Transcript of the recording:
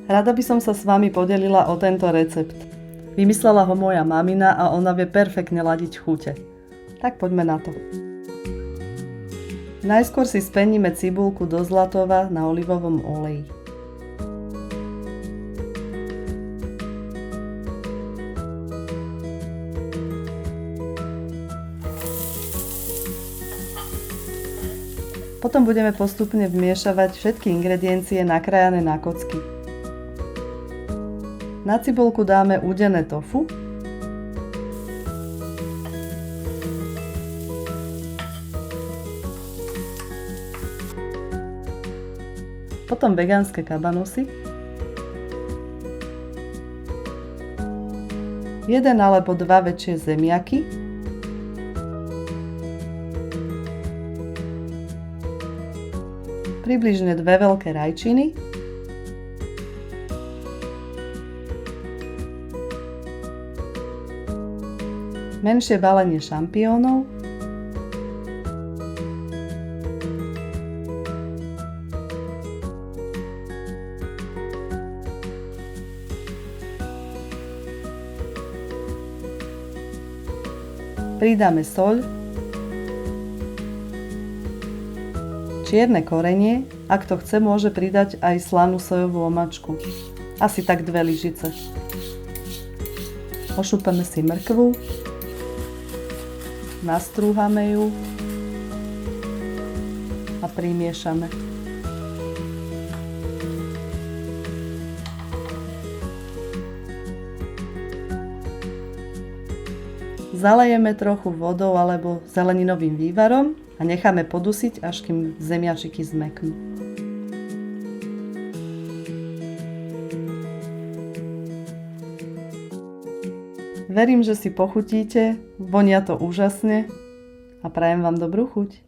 Rada by som sa s vami podelila o tento recept. Vymyslela ho moja mamina a ona vie perfektne ladiť chute. Tak poďme na to. Najskôr si speníme cibulku do zlatova na olivovom oleji. Potom budeme postupne vmiešavať všetky ingrediencie nakrájané na kocky. Na cibulku dáme udené tofu, potom vegánske kabanosy, 1 alebo 2 väčšie zemiaky, približne 2 veľké rajčiny, menšie balenie šampiónov, pridáme soľ, čierne korenie, ak to chce, môže pridať aj slanú sojovú omačku, asi tak 2 lyžice. Ošúpame si mrkvu, nastrúhame ju a primiešame. Zalejeme trochu vodou alebo zeleninovým vývarom a necháme podusiť, až kým zemiačiky zmäknú. Verím, že si pochutíte, vonia to úžasne a prajem vám dobrú chuť.